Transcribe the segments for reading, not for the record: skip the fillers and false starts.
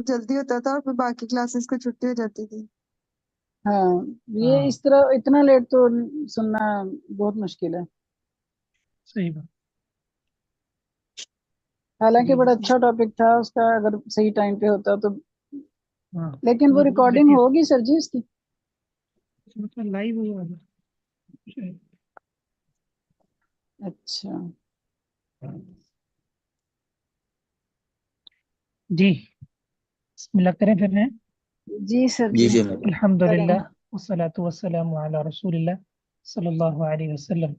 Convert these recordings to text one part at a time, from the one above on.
جلدی ہوتا تھا اور پھر باقی کلاسز کو چھٹی ہو جاتی تھی۔ ہاں یہ ہاں اس طرح اتنا لیٹ تو سننا بہت مشکل ہے، صحیح بات۔ حالانکہ جی بڑا اچھا ٹاپک تھا اس کا، اگر صحیح ٹائم پہ ہوتا تو۔ ہاں لیکن وہ ریکارڈنگ دیکھیے ہوگی سر جی اس کی؟ مطلب لائیو ہوا تھا۔ اچھا جی بسم اللہ کریں پھر ہیں۔ جی سر جی جی جی الحمدللہ والصلاة والسلام على رسول اللہ صلی اللہ علیہ وسلم،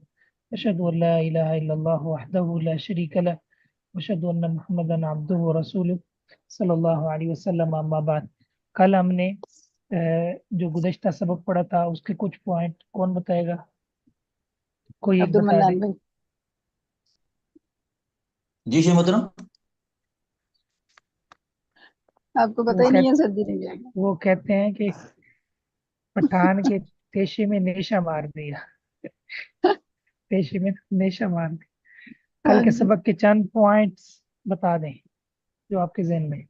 اشہد ان لا الہ الا اللہ وحدہ لا شریک لہ واشہد ان محمدا عبدہ ورسولہ صلی اللہ علیہ وسلم، اما بعد۔ کل ہم نے جو گزشتہ سبق پڑھا تھا اس کے کچھ پوائنٹ کون بتائے گا؟ کوئی ایک عبد بتا دے۔ المنان بھائی۔ جی شیخ محترم، آپ کو پتہ ہی نہیں ہے سر جی نہیں جائے گا۔ وہ کہتے ہیں کہ پٹھان کے پیشے میں نیشہ مار دیا، پیشے میں نیشہ مار دیا۔ کل ہاں کے جی سبق کے چند پوائنٹس بتا دیں جو آپ کے ذہن میں۔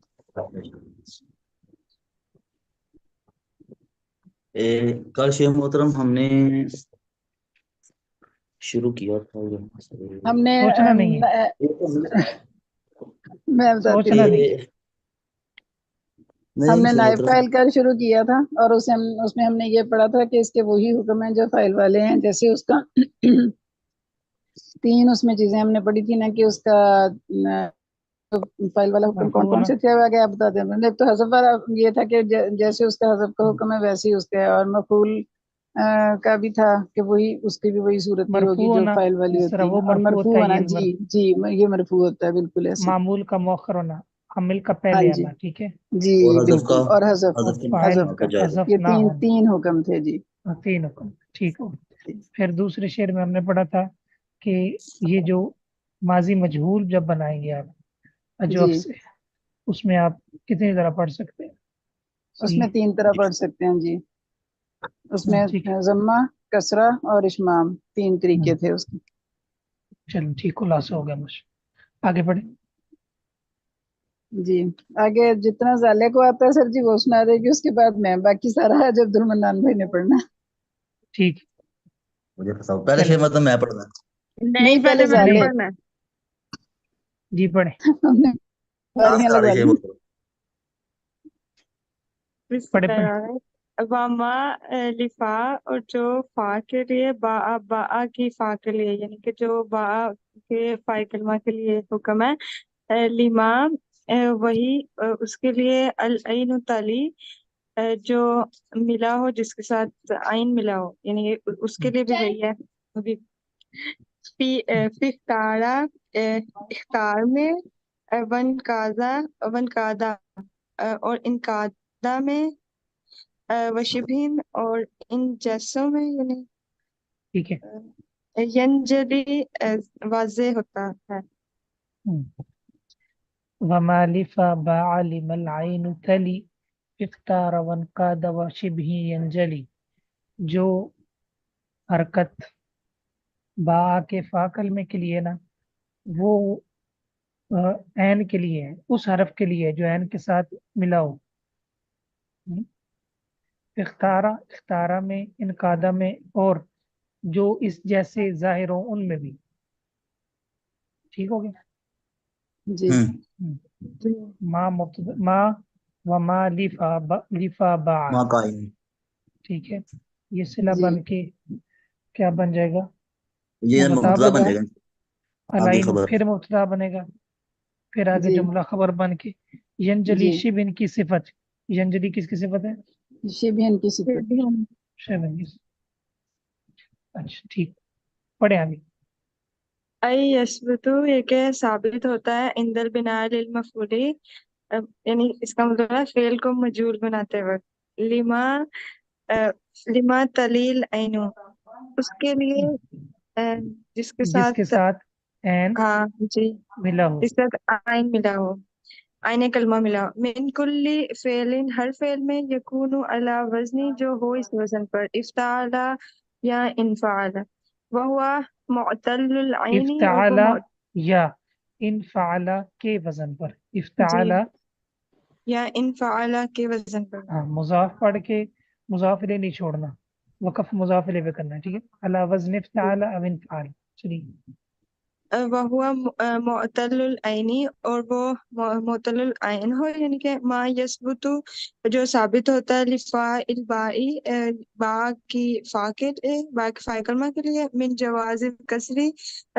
کل شیخ محترم ہم نے شروع کیا تھا ہم نے سوچنا نہیں ہے، میں بتاتی سوچنا ہوں، نہیں۔ ہم نے شیخ نائب محترم، فائل کل شروع کیا تھا، اور اس میں ہم نے یہ پڑھا تھا کہ اس کے وہی حکم ہیں جو فائل والے ہیں، جیسے اس کا تین اس میں چیزیں ہم نے پڑھی تھی نا، کہ اس کا فائل والا حکم کون کون سے تھے آگے آپ بتا دیں۔ ایک تو حذف والا یہ تھا کہ جیسے اس کا حذف کا حکم ہے ویسے ہی اس کا ہے، اور مفعول کا بھی تھا کہ وہی اس کی بھی وہی صورت نہیں مرفوع ہوگی جو ہونا، فائل والی جس طرح ہوتی ہے، وہ اور مرفوع مرفوع ہوتا ہے ہونا، یہ جی جی یہ مرفوع ہوتا ہے بالکل ایسے۔ معمول کا مؤخر ہونا، عامل کا ہاں پہلے جی آنا، ٹھیک ہے، جی اور حذف کا بالکل، اور حذف اور حذف کے فاعل حذف کا کا، جائز۔ حذف یہ نہ ہونا، تین حکم تھے جی۔ تین حکم، ٹھیک ہو۔ پھر دوسرے شعر میں ہم نے پڑھا تھا کہ یہ جو ماضی مجہول جب بنائیں گے آپ اجوف جی سے، اس میں آپ کتنی طرح پڑھ سکتے ہیں؟ اس میں تین طرح پڑھ سکتے ہیں جی، اس میں ٹھیک ہے، ضمہ، کسرہ اور اشمام، تین طریقے تھے اس کے۔ چلو ٹھیک، خلاصہ ہو گیا مجھے، آگے بڑھیں۔ جی آگے جتنا زالے کو آتا ہے سر جی وہ سنا دے گی، اس کے بعد میں، باقی سارا آج عبد المنان بھائی نے پڑھنا۔ ٹھیک، مجھے پسند پہلے چلیں شیخ محترم میں پڑھنا۔ نہیں پہلے میں نے زالے، نہیں، پڑھنا ہے۔ جی پڑھیں، ہم نے کہاں باریاں سے آ رہے لگوا شیخ لی۔ محترم؟ بسم پڑھیں اللہ پڑھیں۔ الرحمن الرحیم۔ وما لفا، اور جو فا کے لیے، با کی فا کے لیے، یعنی کہ جو با کے فا کلمہ کے لیے حکم ہے، لما وہی اس کے لیے، العین تلی جو ملا ہو، جس کے ساتھ عین ملا ہو، یعنی اس کے لیے بھی وہی ہے۔ ابھی فی اختارا، اختار میں، ون کازا، ون کادا، اور انقادہ میں، وشبہن، اور ان جیسوں میں، یعنی ٹھیک ہے، ینجلی واضح ہوتا ہے۔ وما لفا باع لم العين تلی اختار وانقاد وشبه ينجلی، جو حرکت با کے فا کلمے کے لیے نا، وہ عین کے لیے ہے، اس حرف کے لیے جو عین کے ساتھ ملا ہو۔ اختارا، اختارا میں، انقادہ میں، اور جو اس جیسے ظاہر ہو ان میں بھی، ٹھیک ہو گیا۔ جی ما مبتدا، ما وما لفا باع، ماں قائم، ٹھیک ہے، یہ صلہ جی بن کے کیا بن جائے گا؟ یہ مبتدا مبتدا بن بن جائے جائے گا، گا، آگے العین خبر۔ پھر مبتدا بنے گا، پھر آگے جی جملہ خبر بن کے ینجلی، جی شبن کی صفت، ینجلی کس کی صفت ہے؟ شبہن کی صفت۔ شبن کی، اچھا ٹھیک، پڑھے آگے۔ ای یثبتو، یہ کہ ثابت ہوتا ہے، عند البناء للمفعول، یعنی اس کا مطلب ہے فعل کو مجہول بناتے وقت، لما لما تلیل عینو، اس کے لیے جس کے جس کے ساتھ، ساتھ این ہاں جی، ملا ہو، جس کے ساتھ عین ملا ہو، عین کلمہ ملا ہو، من کلی فعل، ہر فعل میں، یکون علی وزنی، جو ہو اس وزن پر، افتعل یا انفعل، وہو معتل العینی، اور وہ افتعال یا انفعل کے وزن پر، افتعال جی یا انفعلا کے وزن پر. ہاں مضاف پڑھ کے مضاف الیہ نہیں چھوڑنا، وقف مضاف الیہ پہ کرنا ہے، ٹھیک ہے، علی وزن افتعال او انفعال. چلیے وہو معتل العینی، اور وہ معتل العین ہو، یعنی کہ ما یثبت جو ثابت ہوتا ہے لفاعل بائی با کی فاقد با کی فاعل کلمہ کے لیے من جواز کسری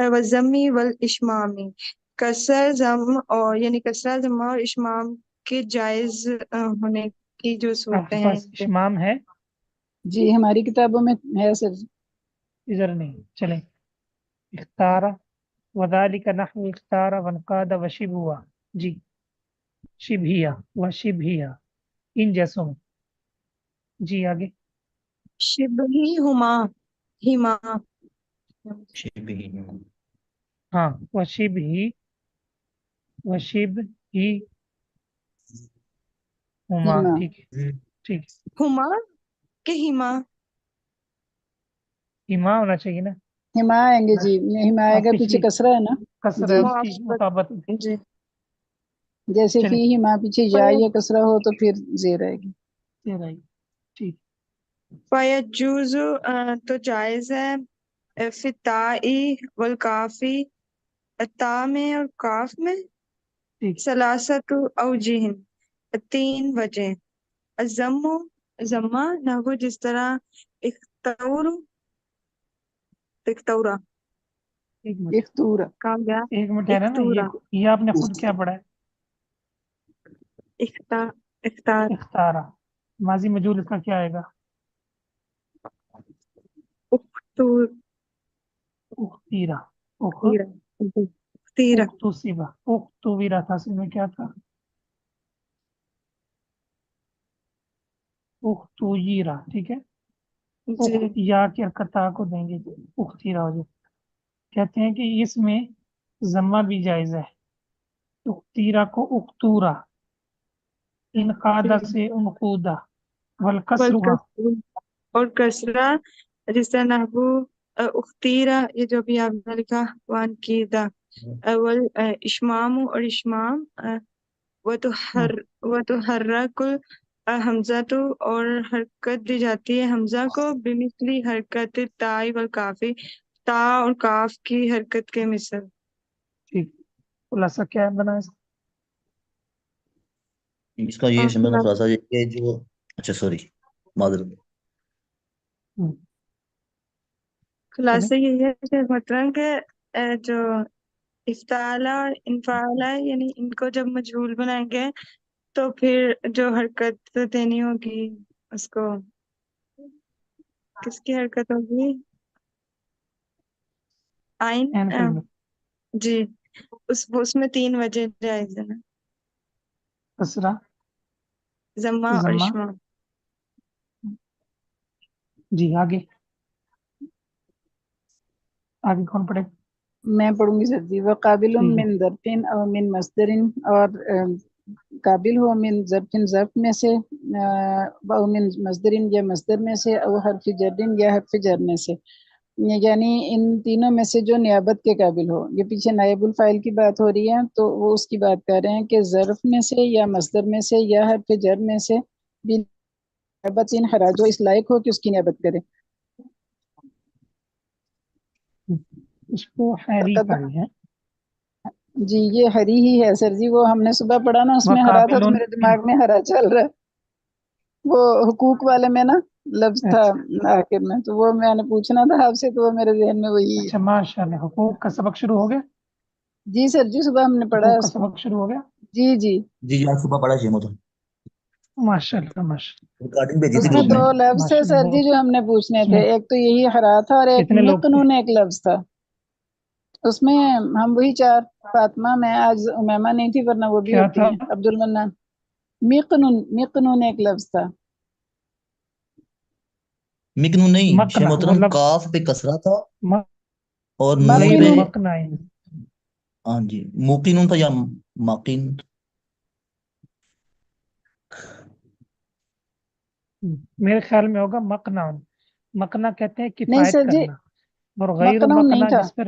و ضمی والاشمامی، کسر ضم اور یعنی کسرہ ضمہ اور اشمام کے جائز ہونے کی جو آپ صورتیں کے ہیں. پاس اشمام ہے؟ جی ہماری کتابوں میں ہے سر. ادھر نہیں، چلیں. اختارا وذالک نحو اختارا وانقاد وشبہوا، جی شبہیہ وشبہیہ ان جیسوں میں. جی آگے. شبہی ہما ہما شبه ہاں وشبہی ہما، ہما. ٹھیک ہے ٹھیک ہے. ہما کہ ہما. ہما ہونا چاہیے نا، ہما آئیں گے جی، ہما آئے آپ گا، پیچھے پچھلی کسرہ ہے نا. کسر ہے جی اس کی مطابقت. جی جیسے چلیں فی ہما پیچھے یا یا کسرہ ہو تو پھر زیر آئے گی. تیرہ ہی، ٹھیک. فیجوز تو جائز ہے فی تائی والکافی، تا میں اور کاف میں ٹھیک سلاست اوجہن تین وجہ. الضم ضمہ نحو جس طرح اختور اختورا ایک منٹ، اختورا. کہا گیا ایک منٹ ہے نا، اختورا یہ آپ نے خود کیا پڑھا ہے؟ اختار اختارا. ماضی مجهول اس کا کیا آئے گا؟ اختور اختیرا. تیرہ اختصبا اختویرا تھا، اصل میں کیا تھا؟ اختویرا، ٹھیک ہے. جی یا کے قطع کو دیں گے تو اختیرا ہو جائے. کہتے ہیں کہ اس میں ضمہ بھی جائز ہے، اختیرا کو اختورا، انقادہ سے انقودہ، والکسرہ. اور کسرہ جس طرح نحو اختیرہ، یہ جو بھی آپ نے لکھا وان کیدہ، اول اشمام اور اشمام، وہ تو حرک حمزہ تو، اور حرکت دی جاتی ہے حمزہ کو بمثلی حرکت تائی والکافی، تا اور کاف کی حرکت کے مثل. ٹھیک. خلاصہ کیا بنا اس کا؟ اس کا یہ سمجھنا تھوڑا سا یہ جو اچھا سوری معذرت. خلاصہ یہ ہے کہ مطلب کہ جو افتعالا اور انفعالا، یعنی ان کو جب مجہول بنائیں گے تو پھر جو حرکت دینی ہوگی اس کو، کس کی حرکت ہوگی؟ آئین جی اس میں تین وجہ جائز ہے نا، کسرہ، ضمہ اور ضمہ. اشمام. جی آگے آگے کون پڑھے؟ میں پڑھوں گی سر جی. وقابل ٹھیک ہے. من ظرف او من مصدر، اور قابل ہو من ظرف ظرف میں سے، او من مصدر یا مصدر میں سے، او حرف جر یا حرف جر میں سے، یعنی ان تینوں میں سے جو نیابت کے قابل ہو. یہ پیچھے نائب الفاعل کی بات ہو رہی ہے تو وہ اس کی بات کر رہے ہیں کہ ظرف میں سے یا مصدر میں سے یا حرف جر میں سے بھی نیابت ان خراج اس لائق ہو کہ اس کی نیابت کرے. اس کو حری پڑھی ہے. جی یہ ہری ہی ہے سر جی، وہ ہم نے صبح پڑھا نا، اس میں ہرا تھا تو وقابل میرے دماغ میں ہرا چل رہا ہے. وہ حقوق والے میں نا لفظ تھا آخر میں، تو وہ میں نے پوچھنا تھا آپ سے، تو وہ میرے ذہن میں وہی ہے. اچھا ماشاء اللہ. حقوق کا سبق شروع ہو گیا؟ جی سر جی صبح ہم نے پڑھا ہے حقوق کا اس کو. سبق شروع ہو گیا؟ جی جی جی آپ صبح پڑھا چاہیے تو ماشاء اللہ ماشاء ریکارڈنگ بھیجی اس تھی میں گروپ دو میں. لفظ تھے ماشاء سر اللہ. جی جو ہم نے پوچھنے اس تھے، میں ایک تو یہی ہرا تھا اور ایک کتنے لوگ تھے؟ مقنون ایک لفظ تھا. اس میں ہم وہی چار، فاطمہ، میں، آج امیمہ نہیں تھی ورنہ وہ بھی کیا ہوتی تھا؟ ہیں، عبد المنان. مقنون ایک لفظ تھا. مکنو نہیں شیخ مکنا وہ محترم، لفظ کاف پہ کسرا تھا اور نون غیر پہ مقنون. مقنعین. ہاں جی موقنون تھا یا ماقین. میرے خیال میں ہوگا مقنع. مقنع کہتے ہیں نہیں کفایت سر جی کرنا، اور غیر مقنون نہیں مقنع تھا. جس پر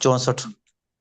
64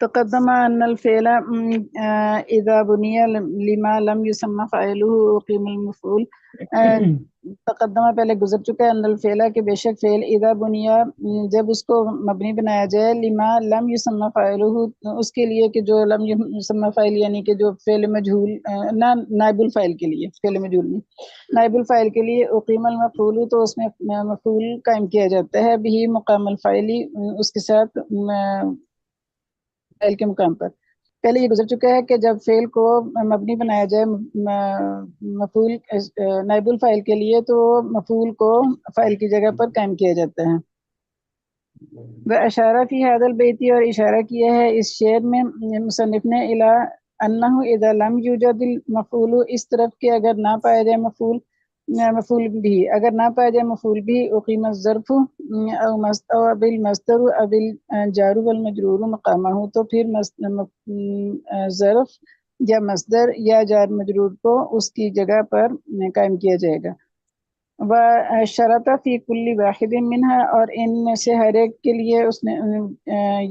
تقدم ان الفعل اذا بني لما لم يسمى فاعله اقيم المفعول. تقدمہ پہلے گزر چکا ہے ان الفعل کہ بے شک فعل اذا بنیا جب اس کو مبنی بنایا جائے لما لم یسمى فاعله اس کے لیے کہ جو لم یسمى فاعل یعنی کہ جو فعل مجہول نہ نائب الفاعل کے لیے، فعل مجہول نہیں نائب الفاعل کے لیے اقیم المفعول تو اس میں مفعول قائم کیا جاتا ہے بھی مقام الفاعل اس کے ساتھ فعل کے مقام پر. پہلے یہ گزر چکا ہے کہ جب فعل کو مبنی بنایا جائے مفعول نائب الفاعل کے لیے تو مفعول کو فاعل کی جگہ پر قائم کیا جاتا ہے. اشارہ فی هذا البیت اور اشارہ کیا ہے اس شعر میں مصنف نے الی انہ اذا لم یوجد المفعول اس طرف کہ اگر نہ پایا جائے مفعول بھی اگر نہ پایا جائے مفعول بھی اقیم الظرف او بالمصدر او بالجار والمجرور مقامہ تو پھر ظرف یا مصدر یا جار مجرور کو اس کی جگہ پر قائم کیا جائے گا. وشرط فی کل واحد منہا اور ان میں سے ہر ایک کے لیے اس نے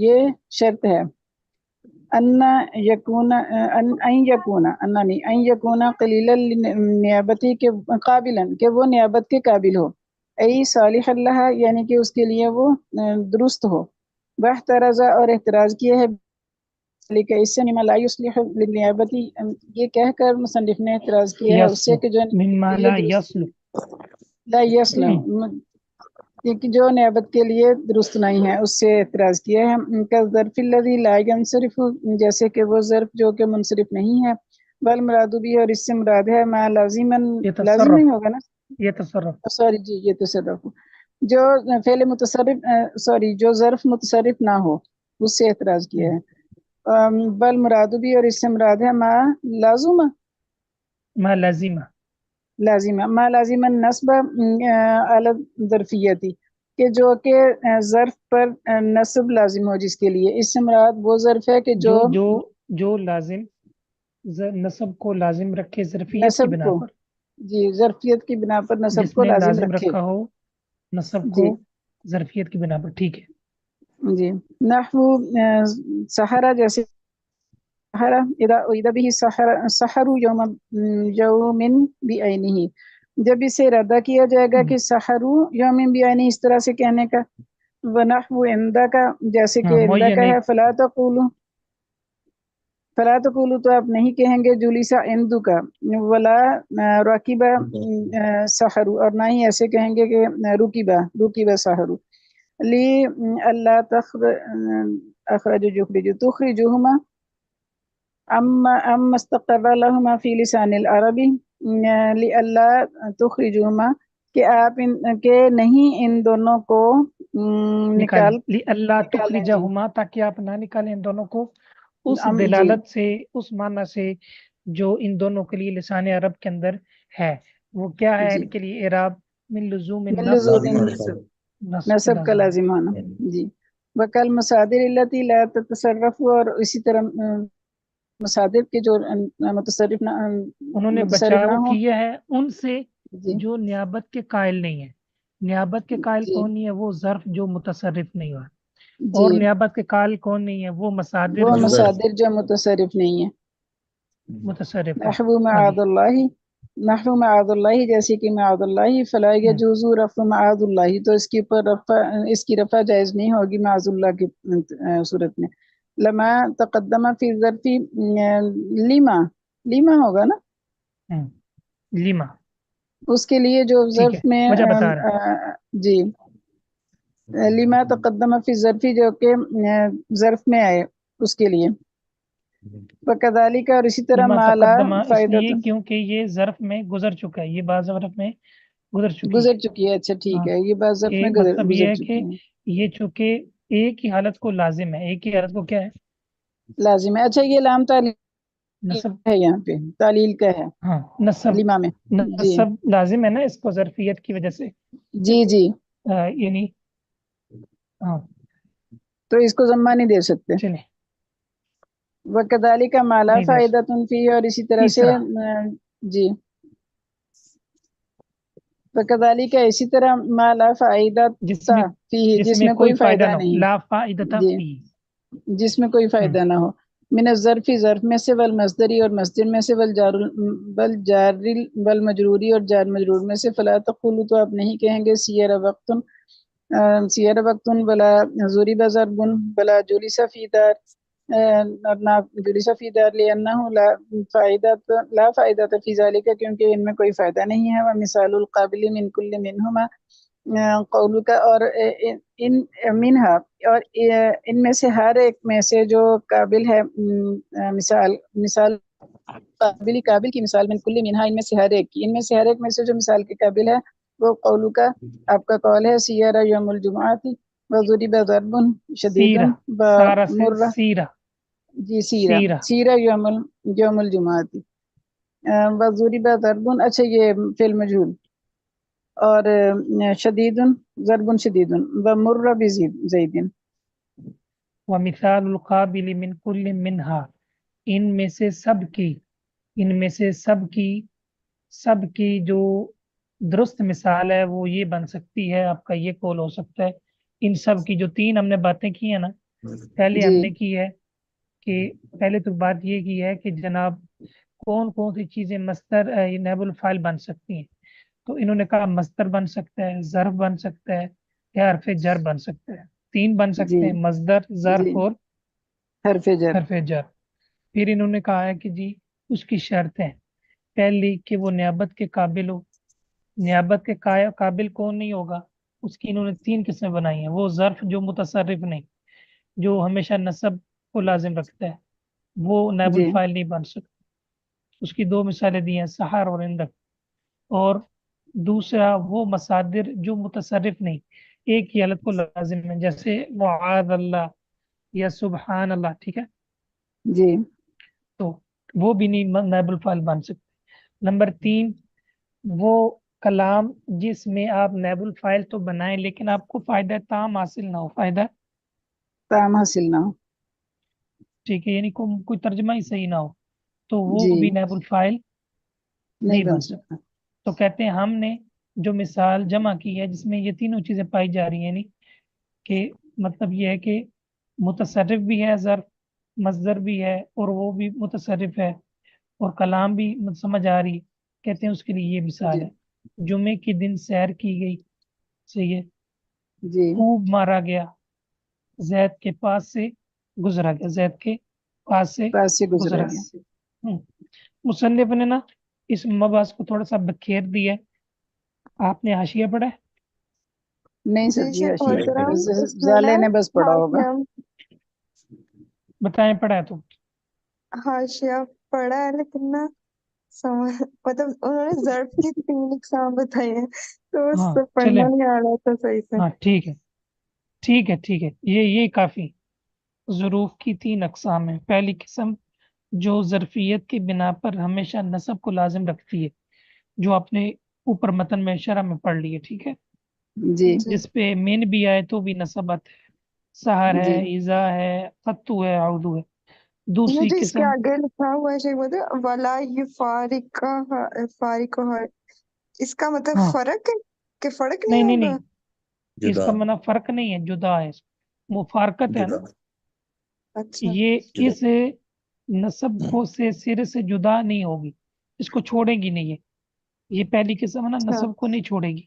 یہ شرط ہے ان یکون قلیلا نیابتی کے قابلا کہ وہ نیابت کے قابل ہو ای صالح اللہ یعنی کہ اس کے لیے وہ درست ہو. واحترز اور احتراز کیا ہے لیکن اس سے مما لا یصلح للنیابتی یہ کہہ کر مصنف نے اعتراض کیا ہے اس سے کہ جو مما لا یصلح لا یصلح کہ جو نیابت کے لیے درست نہیں ہے اس سے اعتراض کیا ہے. کا ظرف الذی لا ینصرف جیسے کہ وہ ظرف جو کہ منصرف نہیں ہے. بل مراد بھی اور اس سے مراد ہے ما لازما لازم نہیں ہوگا نا یہ تصرف سوری جی یہ تصرف جو فعل متصرف جو ظرف متصرف نہ ہو اس سے اعتراض کیا ہے. بل مراد بھی اور اس سے مراد ہے ما لازم ما لازم النصب علی الظرفیتی کہ جو کہ ظرف پر نصب لازم ہو جس کے لیے. اس سے مراد وہ ظرف ہے کہ جو لازم نصب کو لازم رکھے ظرفیت کی نصب بنا کو پر جی ظرفیت کی بنا پر نصب جس کو نے لازم لازم رکھے رکھا ہو نصب جی کو ظرفیت کی بنا پر. ٹھیک ہے جی. نحو سحرہ جیسے سحرہ اذا به سحر یوم بعینہ جب اسے ارادہ کیا جائے گا کہ سحر یوم بعینہ اس طرح سے کہنے کا. ونحو عندہ کا جیسے کہ عندہ کا ہے فلا تقولوا تو آپ نہیں کہیں گے جلیسا عندو کا ولا راکبہ سحر اور نہ ہی ایسے کہیں گے کہ رکبہ سحر لی اللہ تخرجوہما ام مستقر لہما فی لسان العربی لی اللہ تخرجوہما کہ آپ کے نہیں ان دونوں کو نکال اللہ نکالیں جی تخرجہما تاکہ آپ نہ نکالیں ان دونوں کو اس دلالت سے اس معنی سے جو ان دونوں کے لیے لسان عرب کے اندر ہے. وہ کیا ہے جی ان کے لیے اعراب من لزوم نصب کا لازم ہونا جی. وکل مصادر التی لا تتصرف اور اسی طرح مصادر کے جو متصرف انہوں نے متصرف بچاؤ نہ ہو کیا ہے ان سے جی جو نیابت کے قائل نہیں ہے. نیابت کے قائل جی کون نہیں ہے؟ وہ ظرف جو متصرف نہیں ہوا. جی اور نیابت کے قائل کون نہیں ہے؟ وہ مصادر وہ جو مصادر جو متصرف نہیں ہے. متصرف ہے. نحو معاذ اللہ جیسے کہ معاذ اللہ فلا یجوز رفع معاذ اللہ تو اس کی رفع جائز نہیں ہوگی معاذ اللہ کی صورت میں. لما تقدم فی ظرف لیما ہوگا نا لیما اس کے لیے جو ٹھیک ہے ظرف میں وجہ بتا رہا جی لیما تقدم فی ظرفی جو کہ ظرف میں آئے اس کے لیے. وکذالک اور اسی طرح لیما مالا تقدمہ اس فائدہ لیے کیونکہ یہ ظرف میں گزر چکا ہے. یہ بعض ظرف میں گزر چکی ہے. اچھا ٹھیک ہے یہ بات ظرف میں مطلب یہ گزر ہے چکی کہ ہے یہ چونکہ ایک ہی حالت کو لازم ہے. ایک ہی حالت کو کیا ہے؟ لازم ہے. اچھا یہ لام تعلیل نصب ہے یہاں پہ تعلیل کا ہے ہاں نصب لیما میں جی نصب لازم ہے نا اس کو ظرفیت کی وجہ سے جی جی یعنی ہاں تو اس کو ضمہ نہیں دے سکتے. چلیں وکذالک مالا نہیں دے فائدہ فی اور اسی طرح سے جی وکذالک اسی طرح مالا فائدہ جس میں فی جس میں کوئی فائدہ نہیں لا فائدہ جی فی جس میں کوئی فائدہ نہ ہو. من الظرفی ظرف میں سے، والمصدری اور مصدر میں سے، والمجروری اور جار مجرور میں سے. فلا تقولوا تو آپ نہیں کہیں گے سیر وقت بلا ضرب ضرب بلا جلس فی دار، اور نہ جلس فی دار لأنہ لا فائدہ فی ذالک، کیونکہ ان میں کوئی فائدہ نہیں ہے. ومثال القابل من کل منہما قولو کا، اور ان منہا، اور ان میں سے ہر ایک میں سے جو قابل ہے، مثال قابل کی مثال، من کل منہا، ان میں سے ہر ایک کی، ان میں سے ہر ایک میں سے جو مثال کے قابل ہے وہ قولو کا آپ کا قول ہے. سیرا یوم الجمعۃ وضرب ضرب شدید سیرہ، سارا سے بمر. سیرہ، جی سیرا، سیرہ. سیرا یوم الجمعۃ وضرب ضرب. اچھا یہ فعل مجہول. اور شدید ضرب شدید ومر بزید. ومثال القابل من کل منہا، ان میں سے سب کی، ان میں سے سب کی جو درست مثال ہے وہ یہ بن سکتی ہے، آپ کا یہ قول ہو سکتا ہے. ان سب کی جو تین ہم نے باتیں کی ہیں نا، پہلے ہم جی نے کی ہے کہ پہلے تو بات یہ کی ہے کہ جناب کون کون سی چیزیں مصدر نائب الفاعل بن سکتی ہیں. تو انہوں نے کہا مصدر بن سکتا ہے، ظرف بن سکتا ہے، یا حرف جر بن سکتا ہے. تین بن سکتے جی ہیں، مصدر، ظرف جی اور حرف جر. حرف جر. پھر انہوں نے کہا ہے کہ جی اس کی شرطیں، پہلی کہ وہ نیابت کے قابل ہو. نیابت کے قابل کون نہیں ہوگا، اس کی انہوں نے تین قسمیں بنائی ہیں. وہ ظرف جو متصرف نہیں، جو ہمیشہ نصب کو لازم رکھتا ہے، وہ نائب جی الفاعل نہیں بن سکتا. اس کی دو مثالیں دی ہیں، سحر اور اندک. اور دوسرا وہ مصادر جو متصرف نہیں، ایک ہی حالت کو لازم ہے، جیسے معاذ اللہ یا سبحان اللہ. ٹھیک ہے، جی تو وہ بھی نہیں نائب الفاعل بن سکتے. نمبر تین، وہ کلام جس میں آپ نائب الفاعل تو بنائیں لیکن آپ کو فائدہ تام حاصل نہ ہو. فائدہ، تام حاصل نہ ہو. ٹھیک ہے، یعنی کوئی ترجمہ ہی صحیح نہ ہو، تو وہ جی بھی نائب الفاعل نہیں نہیں بن بن سکتا. سکتا. تو کہتے ہیں ہم نے جو مثال جمع کی ہے جس میں یہ تینوں چیزیں پائی جا رہی ہیں، یعنی کہ مطلب یہ ہے کہ متصرف بھی ہے ظرف، مصدر بھی ہے اور وہ بھی متصرف ہے، اور کلام بھی سمجھ آ رہی. کہتے ہیں اس کے لیے یہ مثال جی ہے. جمعے کے دن سیر کی گئی، صحیح ہے، جی خوب مارا گیا، زید کے پاس سے گزرا گیا، زید کے پاس سے پاس سے گزرا گزرا گیا. گیا. مصنف نے نا اس مباحث کو تھوڑا سا بکھیر دیا ہے. آپ نے حاشیہ پڑھا ہے؟ نہیں سر جی جی شیخ حاشیہ پڑھ رہا ہوں، اس میں نا زالے نے بس پڑھا ہوگا. حاشیہ بتائیں، پڑھا ہے تو. حاشیہ پڑھا ہے لیکن نا مطلب انہوں نے ضرب کی تین اقسام بتائی ہیں تو اس ہاں سے چلے، پڑھنا نہیں آ رہا تھا صحیح سے. ہاں ٹھیک ہے، ٹھیک ہے، یہ کافی. ظروف کی تین اقسام ہیں. پہلی قسم جو ظرفیت کی بنا پر ہمیشہ نصب کو لازم رکھتی ہے، جو آپ نے اوپر متن میں شرح میں پڑھ لی ہے. ٹھیک ہے، جی جی جس پہ مین بھی آئے تو بھی نصب آتا ہے، سحر ہے، جی ایزا ہے، قطو ہے، عودو ہے. یہ دوسری جو اس کے قسم، آگے لکھا ہوا ہے شیخ مطلب ولا فارق، اس کا مطلب ہاں، فرق ہے کہ فرق نہیں نہیں ہوگا. نہیں، اس جدا کا معنی فرق نہیں ہے، جدا ہے. مفارقت ہے نا، جدا اچھا یہ جدا اس نصب کو سے سر سے جدا نہیں ہوگی، اس کو چھوڑے گی نہیں. یہ پہلی قسم ہے نا، اچھا نصب کو نہیں چھوڑے گی.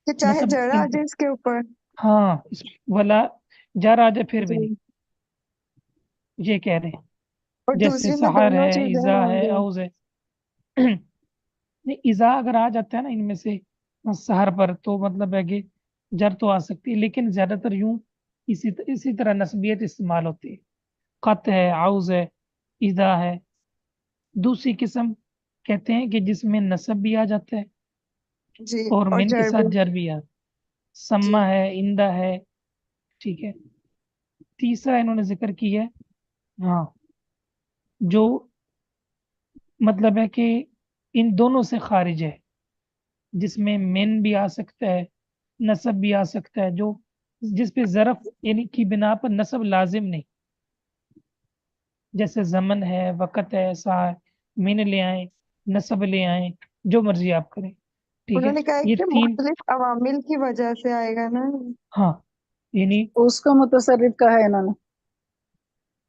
کہ چاہے نصب جڑا آ جائے اس کے اوپر. ہاں، ولا جا راجا پھر بھی جی نہیں، یہ کہہ رہے ہیں. اور جیسے دوسری میں سحر دونوں ہے، چیزیں ایزا ہوں ہے، گی. اوز ہے. نہیں، ایزا اگر آ جاتا ہے نا ان میں سے سحر پر، تو مطلب ہے کہ جر تو آ سکتی ہے، لیکن زیادہ تر یوں اسی طرح نسبیت استعمال ہوتی ہے. قط ہے، عوض ہے، ایزا ہے. دوسری قسم کہتے ہیں کہ جس میں نصب بھی آ جاتا ہے جی اور اور من کے جڑ ساتھ بھی. جر بھی آ، جی سما ہے، اندہ ہے. ٹھیک ہے، تیسرا انہوں نے ذکر کی ہے، ہاں، جو مطلب ہے کہ ان دونوں سے خارج ہے، جس میں من بھی آ سکتا ہے، نصب بھی آ سکتا ہے، جو جس پہ ظرف یعنی کی بنا پر نصب لازم نہیں، جیسے زمن ہے، وقت ہے، سا ہے. من لے آئیں، نصب لے آئیں، جو مرضی آپ کریں. ٹھیک ہے، انہوں نے کہا ہے یہ کہ تین. مختلف عوامل کی وجہ سے آئے گا نا. ہاں، یعنی اس کا متصرف کہا ہے انہوں نے.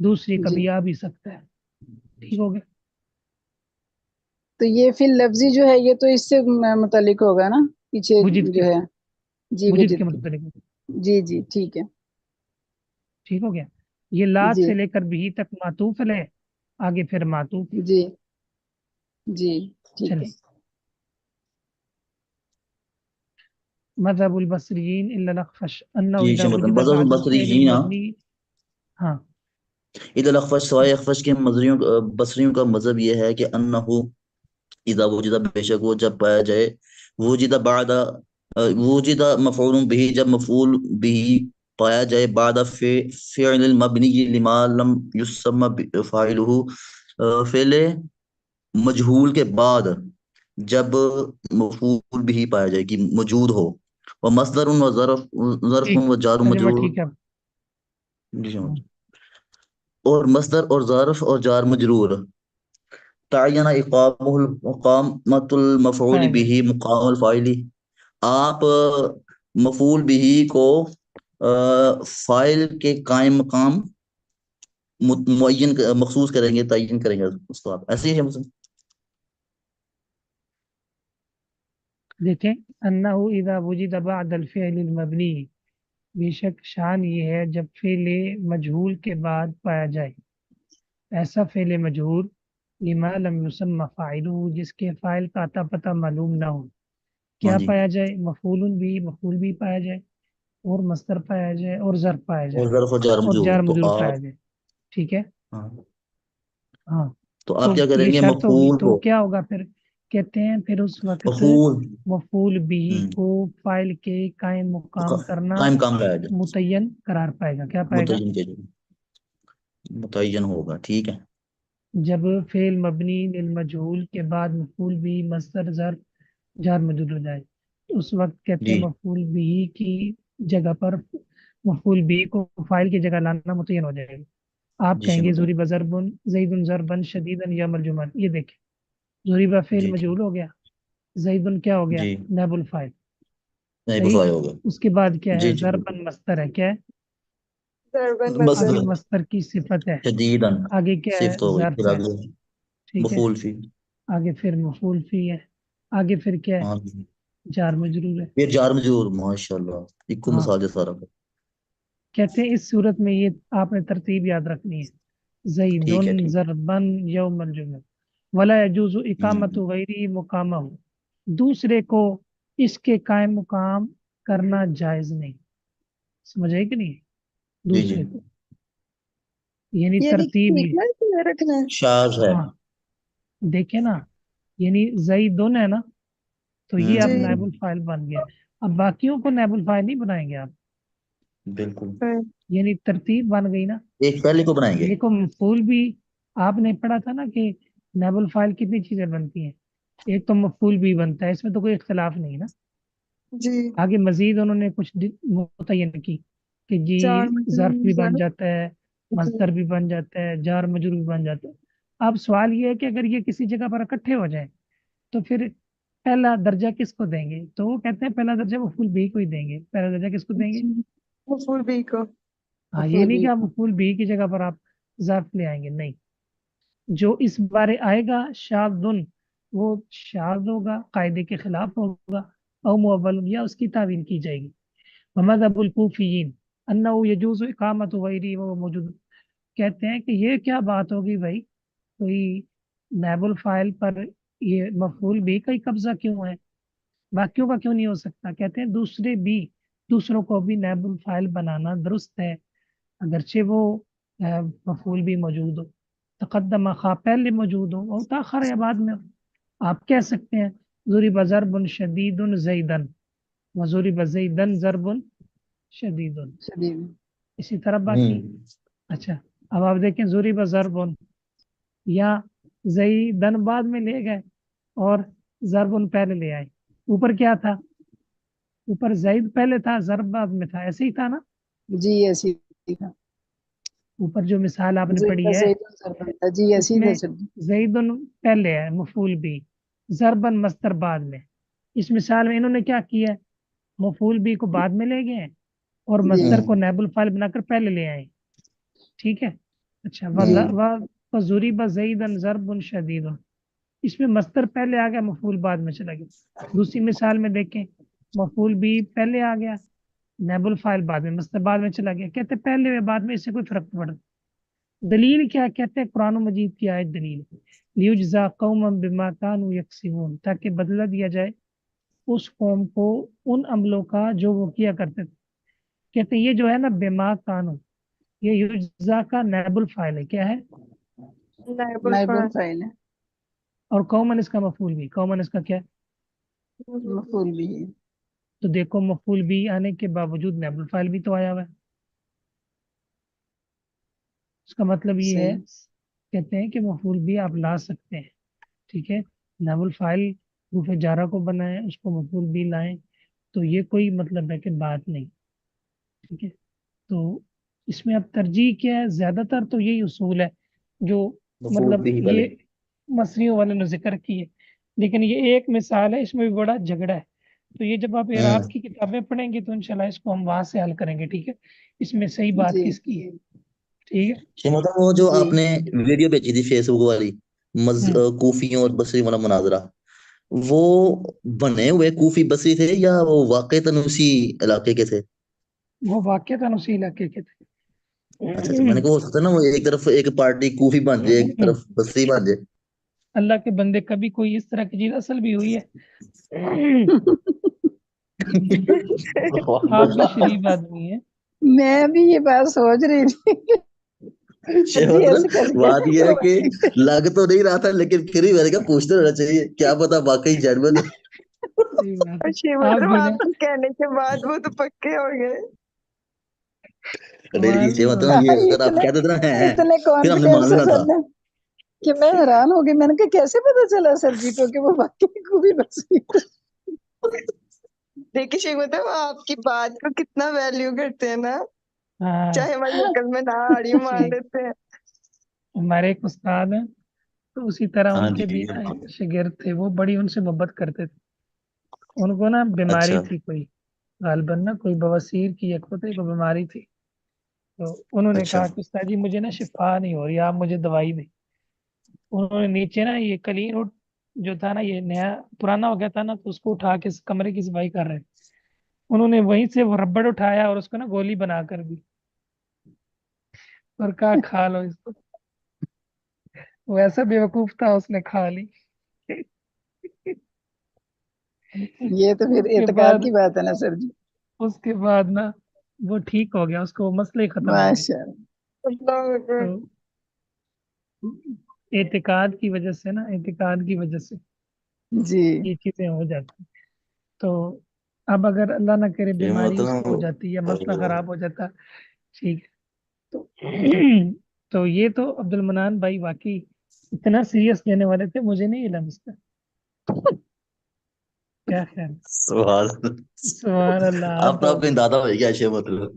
دوسری جی کبھی آ بھی سکتا ہے. ٹھیک ہو گیا. تو یہ فی لفظی جو ہے یہ تو اس سے متعلق ہوگا نا پیچھے وجد کے جو ہے. جی وجد کے وجد کی. متعلق. جی جی ٹھیک ہے. ٹھیک ہو گیا. یہ لات جی سے لے کر بھی تک معطوف ہے, آگے پھر معطوف. جی جی ٹھیک چلیں. ہے. مذهب البصريين الا الاخفش انه جی اذا مطلب وجد مذہب بعد البصری الفعل جی نا المبني. ہاں عید الاخفش سوائے اخفش کے بصریوں کا مذہب یہ ہے کہ انہو اذا وجدہ بے شک وہ جب پایا جائے وجدہ بعد وجدہ مفعول بھی جب مفعول بھی پایا جائے بعد فعل المبنی لما لم یسمى فاعلہ فعل مجہول کے بعد جب مفعول بھی پایا جائے کہ موجود ہو و مصدر و ظرف ٹھیک, و جار و ترجمہ مجرور. ٹھیک ہے. جی اور مصدر اور ظرف اور جار مجرور تعین اقامت المفعول فاعل. به مقام الفاعل. آپ مفعول به کو فاعل کے قائم مقام معین مخصوص کریں گے, تعین کریں گے اس کو. آپ ایسے ہی ہے. دیکھیں انه اذا وجد بعد الفعل المبني, بے شک شان یہ ہے جب فعل مجہول کے بعد پایا جائے ایسا فعل مجہول لما لم يسمى فاعله جس کے فاعل کا اتا پتہ معلوم نہ ہو. ہاں کیا جی. پایا جائے؟ مفعول بھی پایا جائے اور مصدر پایا جائے اور ظرف پایا جائے اور ظرف اور جار اور مجرور جار تو مجرور پایا آپ جائے. ٹھیک ہے. ہاں ہاں تو تو آپ کیا یہ کریں گے شرط ہوگی مفعول تو کو کیا ہوگا پھر؟ کہتے ہیں پھر اس وقت مفعول مفعول بھی ہم، کو فاعل کے قائم مقام کرنا قائم کام لایا جائے متعین قرار پائے گا. کیا پائے گا؟ متعین کے جائے متعین ہوگا. ٹھیک ہے. جب فعل مبنی للمجہول کے بعد مفعول بھی مصدر ظرف جار مجرور ہو جائے تو اس وقت کہتے جی ہیں مفعول بھی کی جگہ پر مفعول بھی کو فاعل کی جگہ لانا متعین ہو جائے گا. آپ جی کہیں گے شمت ضریب ضربن زیدن ضربن شدیدن یا مرجومن. یہ دیکھیں ضریب فعل جی ٹھیک مجہول ہو گیا, زیدن کیا ہو گیا؟ جی نائب الفاعل. نہیں صحیح. بفائے ہوگا. اس کے بعد کیا ہے؟ جی جی ضربن مصدر ہے. کیا ہے؟ ضربن آگے مصدر. مصدر مصدر کی صفت ہے. شدیداً آگے کیا ہے؟ صفت ہو گئی. ظرف پھر ہے. آگے ٹھیک ہے. مفعول فی. آگے پھر مفعول فی ہے. آگے پھر کیا ہے؟ ہاں جی. جار مجرور ہے. پھر جار مجرور. ماشاء اللہ ایک کو ہاں مثال ہے سارا. کہتے ہیں اس صورت میں یہ آپ نے ترتیب یاد رکھنی ہے. ٹھیک ہے زیدن ٹھیک. ضربن یوم الجمعہ ولا يجوز اقامت ہم، غیری مقامہ, دوسرے کو اس کے قائم مقام کرنا جائز نہیں. سمجھ آئی کہ نہیں؟ جی جی دوسرے کو یعنی یعنی ترتیب ہی. سیکوینس میں رکھنا ہے. شاذ ہے. ہاں دیکھیں نا, یعنی زیدن ہے نا تو یہ اب جی نائب الفاعل بن گیا. اب باقیوں کو نائب الفاعل نہیں بنائیں گے آپ, بالکل. یعنی ترتیب بن گئی نا. ایک پہلے کو بنائیں گے. دیکھو مفعول بھی آپ نے پڑھا تھا نا کہ نائب الفاعل کتنی چیزیں بنتی ہیں. ایک تو مفعول بھی بنتا ہے, اس میں تو کوئی اختلاف نہیں نا. جی آگے مزید انہوں نے کچھ متعین کی کہ جی جار ظرف مجرور بھی بن ظرف. جاتا ہے, جی مصدر بھی بن جاتا ہے, جار مجرور بھی بن جاتا ہے. اب سوال یہ ہے کہ اگر یہ کسی جگہ پر اکٹھے ہو جائیں تو پھر پہلا درجہ کس کو دیں گے؟ تو وہ کہتے ہیں پہلا درجہ مفعول بھی کو ہی دیں گے. پہلا درجہ کس کو دیں گے؟ جی مفعول بھی کو. ہاں, یہ مفعول نہیں بھی. کہ آپ مفعول بھی کی جگہ پر آپ ظرف لے آئیں گے, نہیں. جو اس بارے آئے گا شاذن وہ شاذ ہوگا, قاعدے کے خلاف ہوگا, او مؤول یا اس کی تعویل کی جائے گی. ومذهب الکوفیین انه یجوز اقامت غیری وہ موجود. کہتے ہیں کہ یہ کیا بات ہوگی بھائی, کوئی نائب الفاعل پر یہ مفعول بھی کا ہی قبضہ کیوں ہے, باقیوں کا کیوں نہیں ہو سکتا؟ کہتے ہیں دوسروں کو بھی نائب الفاعل بنانا درست ہے اگرچہ وہ مفعول بھی موجود ہو, تقدم خواہ پہلے موجود ہو اور تاخر یا بعد میں ہو. آپ کہہ سکتے ہیں ضرب ضرب شدید زیدن وضرب زیدن ضرب شدید. شدید. اسی طرح باقی. ہم، اچھا اب آپ دیکھیں ضرب ضرب یا زیدن بعد میں لے گئے اور ضرب پہلے لے آئے. اوپر کیا تھا؟ اوپر زید پہلے تھا, ضرب بعد میں تھا, ایسے ہی تھا نا. جی ایسی ہی تھا. اوپر جو مثال آپ نے پڑھی ہے زیدن ضربن تھا. جی اس ایسی ہی میں تھا سر. زیدن پہلے ہے مفعول بھی, ضربن مصدر بعد میں. اس مثال میں انہوں نے کیا کیا ہے, مفعول بھی کو بعد میں لے گئے ہیں اور جی مصدر کو نائب الفاعل بنا کر پہلے لے آئے. ٹھیک ہے. اچھا جی وضرب زیدا ضرب شدید، اس میں مصدر پہلے آ گیا، مفعول بعد میں چلا گیا۔ دوسری مثال میں دیکھیں، مفعول بھی پہلے آ گیا، نائب الفاعل بعد میں، مصدر بعد میں چلا گیا، کہتے ہیں پہلے میں بعد میں اس سے کوئی فرق نہیں پڑتا۔ دلیل کیا کہتے ہیں؟ قرآن مجید کی آیت دلیل، لیجزا قوما بما كانوا یکسبون، تاکہ بدلہ دیا جائے اس قوم کو ان عملوں کا جو وہ کیا کرتے تھے۔ کہتے ہیں یہ جو ہے نا بما کانو، یہ یجزا کا نائب الفاعل ہے، کیا ہے؟ نائب نائب الفاعل۔ الفاعل ہے، اور قومن اس کا مفعول بھی، قومن اس کا کیا ہے؟ مفعول بھی ہے۔ تو دیکھو مفعول بھی آنے کے باوجود نائب الفاعل بھی تو آیا ہوا ہے، اس کا مطلب یہ ہے، صحیح، کہتے ہیں کہ مفعول بھی آپ لا سکتے ہیں، ٹھیک ہے، نائب الفاعل حروف جارہ کو بنائیں، اس کو مفعول بھی لائیں، تو یہ کوئی مطلب ہے کہ بات نہیں، ٹھیک ہے۔ تو اس میں اب ترجیح کیا ہے؟ زیادہ تر تو یہی اصول ہے جو مفعول مطلب بھی پہلے۔ یہ مصریوں والے نے ذکر کی ہے، لیکن یہ ایک مثال ہے، اس میں بھی بڑا جھگڑا ہے، تو یہ جب آپ اعراب کی کتابیں پڑھیں گے تو انشاءاللہ اس کو ہم وہاں سے حل کریں گے، ٹھیک ہے، اس میں صحیح بات جی کس کی ہے، ٹھیک ہے۔ شیمتا، وہ جو جی آپ نے ویڈیو بھیجی تھی فیس بک والی، ہوں، کوفیوں اور بصری والا مناظرہ، وہ بنے ہوئے کوفی بصری تھے یا وہ واقعتاً اسی علاقے کے تھے؟ وہ واقعتاً اسی علاقے کے اچھا اچھا، میں نے تھے۔ کہا ہو سکتا ہے نا وہ ایک طرف ایک پارٹی کوفی بن جائے ایک طرف بصری بن جائے۔ اللہ کے بندے، کبھی کوئی اس طرح کی چیز اصل بھی ہوئی ہے؟ سبحان آپ بھی اللہ۔ شریف آدمی ہیں۔ میں بھی یہ بات سوچ رہی تھی کہ سر جی ایسے کر مطلب بات یہ ہے کہ لگ تو نہیں رہا تھا، لیکن پھر بھی میں نے کہا پوچھتے رہنا چاہیے، کیا پتا واقعی جینوین ہے۔ صحیح بات ہے۔ اچھی آپ مطلب بھی نا آپ کے کہنے کے بعد وہ تو پکے ہو گئے۔ نہیں کمال نہیں، مطلب ہو یہ اگر آپ اتنے کہتے تھے نا ہیں اتنے پھر ہم نے مان کانفیڈینس سے لینا سر تھا۔ نے کہ میں حیران ہو گئی، میں نے کہا کیسے پتا چلا سر جی کو کہ وہ واقعی کو بھی بسی تھے۔ دیکھیے شیخ مطلب آپ کی بات کو کتنا ویلیو کرتے ہیں نا، ہاں، چاہے ہماری عقل میں نہ آ رہی ہو مان صحیح۔ لیتے ہیں۔ ہمارے ایک استاد ہیں، تو اسی طرح ہاں ان کے جی بھی بالکل۔ شاگرد تھے، وہ بڑی ان سے محبت کرتے تھے، ان کو نا بیماری اچھا تھی کوئی، غالباً نا کوئی بواسیر کی ایک ہوتی کوئی بیماری تھی، تو انہوں نے اچھا کہا کہ استاد جی مجھے نا شفا نہیں ہو رہی، آپ مجھے دوائی دیں۔ انہوں نے نیچے نا یہ کلین اٹھ جو تھا نا، یہ نیا پرانا ہو گیا تھا نا، تو اس کو اٹھا کے کمرے کی صفائی کر رہے تھے، انہوں نے وہیں سے وہ ربڑ اٹھایا اور اس کو نا گولی بنا کر دی اور کہا کھا لو اس کو، وہ ایسا بیوقوف تھا، اس نے کھا لی۔ یہ تو پھر اس کے اعتقاد بعد کی بات ہے نا سر جی۔ اس کے بعد نا وہ ٹھیک ہو گیا، اس کو وہ مسئلہ ہی ختم ہو گیا۔ ماشاء اللہ، اللہ اکبر۔ تو اعتقاد کی وجہ سے نا، اعتقاد کی وجہ سے جی یہ چیزیں ہو جاتی ہیں۔ تو اب اگر اللہ نہ کرے یہ بیماری اس کو ہو مطلب جاتی یا مسئلہ خراب ہو جاتا، ٹھیک ہے، تو تو یہ تو عبد المنان بھائی واقعی اتنا سیریس لینے والے تھے، مجھے نہیں علم اس کا، کیا خیال؟ سوال، سبحان اللہ، اب تو آپ کہیں دادا ہو گیا شے مطلب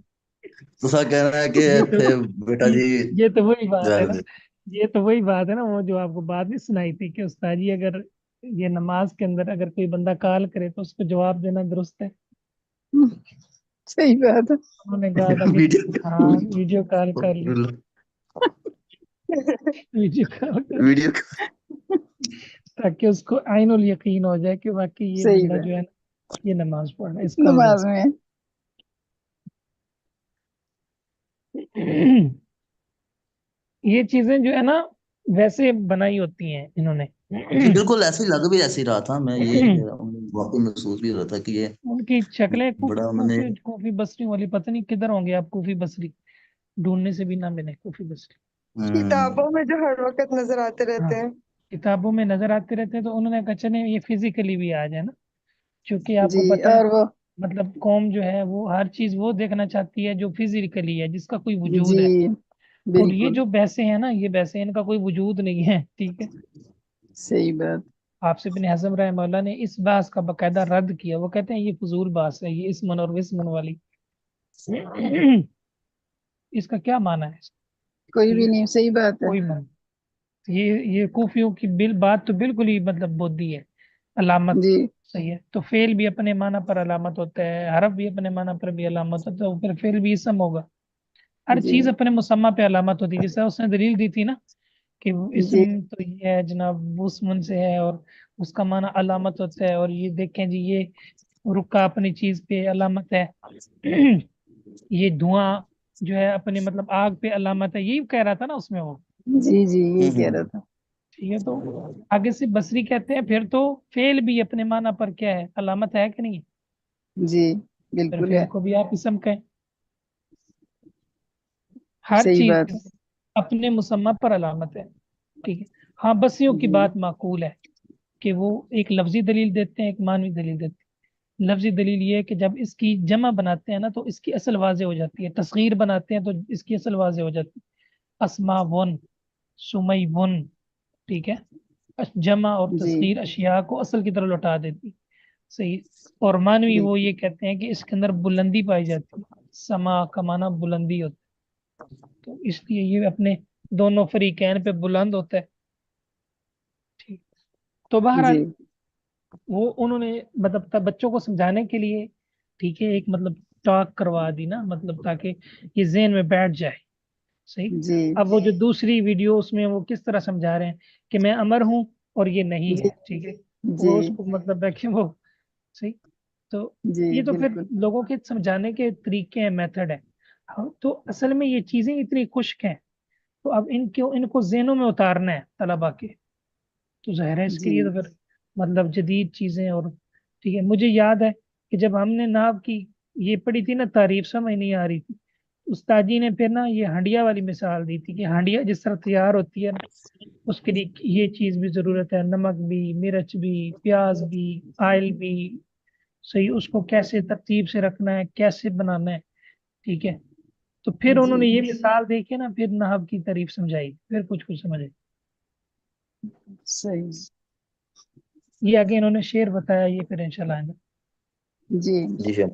تو سا کہنا ہے کہ یہ تو تھے بیٹا جی یہ تو وہی بات ہے نا، رہنے دے۔ یہ تو وہی بات ہے نا، وہ جو آپ کو بات نہیں سنائی تھی کہ استاد جی اگر یہ نماز کے اندر اگر کوئی بندہ کال کرے تو اس کو جواب دینا درست ہے؟ صحیح بات ہے۔ انہوں نے کہا تھا کہ ہاں ویڈیو کال کر لی، ویڈیو کال کر لی، ویڈیو تاکہ اس کو عین الیقین ہو جائے کہ واقعی یہ صحیح بندہ بات، جو ہے نا یہ نماز پڑھ رہا ہے، اس قابل نماز میں ہے۔ یہ چیزیں جو ہے نا ویسے بنائی ہوتی ہیں انہوں نے، جی بالکل ایسے ہی لگ بھی ایسے ہی رہا تھا، میں یہ واقعی محسوس بھی ہو رہا تھا کہ یہ ان کی شکلیں بڑا انہوں نے کوفی بصری والی، پتہ نہیں کدھر ہوں گے آپ کوفی بصری، ڈھونڈنے سے بھی نہ ملے کوفی بصری۔ کتابوں میں جو ہر وقت نظر آتے ہاں، رہتے ہیں۔ کتابوں میں نظر آتے رہتے ہیں، تو انہوں نے کہا چلیں یہ فزیکلی بھی آ جائے نا، چونکہ آپ جی، کو پتہ ہے اور وہ مطلب قوم جو ہے وہ ہر چیز وہ دیکھنا چاہتی ہے جو فزیکلی ہے، جس کا کوئی وجود جی ہے، اور یہ بالکل جو بحثیں ہیں نا، یہ بحثیں ان کا کوئی وجود نہیں ہے، ٹھیک ہے۔ صحیح بات، آپ سے ابن حزم رحمہ اللہ نے اس بحث کا باقاعدہ رد کیا، وہ کہتے ہیں یہ فضول بحث ہے، یہ اسمن اور وسمن والی اس کا کیا معنی ہے؟ کوئی بھی ٹھیک ہے، نہیں، صحیح بات ہے۔ کوئی معنی، یہ کوفیوں کی بات تو بالکل ہی مطلب بودی ہے، علامت جی صحیح ہے، تو فعل بھی اپنے معنی پر علامت ہوتا ہے، حرف بھی اپنے معنی پر بھی علامت ہوتا ہے، تو پھر فعل بھی اسم ہوگا، ہر جی چیز اپنے مسمہ پہ علامت ہوتی ہے. جیسے اس نے دلیل دی تھی نا کہ وہ جی اسم تو یہ ہے جناب بسمن سے ہے اور اس کا معنی علامت ہوتا ہے, اور یہ دیکھیں جی یہ رکا اپنی چیز پہ علامت ہے, یہ دھواں جو ہے اپنے مطلب آگ پہ علامت ہے, یہی کہہ رہا تھا نا اس میں وہ. جی جی یہی کہہ رہا تھا. ٹھیک ہے, تو آگے سے بصری کہتے ہیں پھر تو فعل بھی اپنے معنی پر کیا ہے, علامت ہے کہ نہیں, جی پھر بالکل فعل ہے. کو بھی آپ اسم کہیں. ہر صحیح چیز بات. اپنے مسمہ پر علامت ہے. ٹھیک ہے, ہاں بصریوں کی جی بات معقول ہے کہ وہ ایک لفظی دلیل دیتے ہیں, ایک معنوی دلیل دیتے ہیں. لفظی دلیل یہ ہے کہ جب اس کی جمع بناتے ہیں نا تو اس کی اصل واضح ہو جاتی ہے, تصغیر بناتے ہیں تو اس کی اصل واضح ہو جاتی ہے. اسما ون, سمی ون, ٹھیک ہے, جمع اور جی تصغیر اشیاء کو اصل کی طرف لوٹا دیتی. صحیح. اور مانوی وہ بالکل. یہ کہتے ہیں کہ اس کے اندر بلندی پائی جاتی ہے, سما کا معنی بلندی ہوتا ہے, تو اس لیے یہ اپنے دونوں فریقین پہ بلند ہوتا ہے. ٹھیک, تو بہرحال جی وہ انہوں نے مطلب بچوں کو سمجھانے کے لیے ٹھیک ہے ایک مطلب ٹاک کروا دی نا, مطلب تاکہ یہ ذہن میں بیٹھ جائے. صحیح. جی اب وہ جو دوسری ویڈیو اس میں وہ کس طرح سمجھا رہے ہیں کہ میں امر ہوں اور یہ نہیں جی ہے. ٹھیک ہے, جی وہ اس کو مطلب ہے کہ وہ صحیح. تو جی یہ تو پھر بالکل. لوگوں کے سمجھانے کے طریقے ہیں, میتھڈ ہے. ہاں, تو اصل میں یہ چیزیں اتنی خشک ہیں تو اب ان کو ذہنوں میں اتارنا ہے طلبا کے, تو ظاہر ہے اس کے جی لیے تو پھر مطلب جدید چیزیں. اور ٹھیک ہے, مجھے یاد ہے کہ جب ہم نے نحو کی یہ پڑھی تھی نا تعریف سمجھ نہیں آ رہی تھی, استاد جی نے پھر نا یہ ہنڈیا والی مثال دی تھی کہ ہنڈیا جس طرح تیار ہوتی ہے نا اس کے لیے یہ چیز بھی ضرورت ہے, نمک بھی, مرچ بھی, پیاز بھی, آئل بھی. صحیح, اس کو کیسے ترتیب سے رکھنا ہے, کیسے بنانا ہے. ٹھیک ہے, تو پھر انہوں جی نے یہ مثال دیکھی نا, پھر نحو کی تعریف سمجھائی, پھر کچھ سمجھے. صحیح. یہ آگے انہوں نے شعر بتایا, یہ پھر انشاءاللہ ہے نا. جی جی شاہ.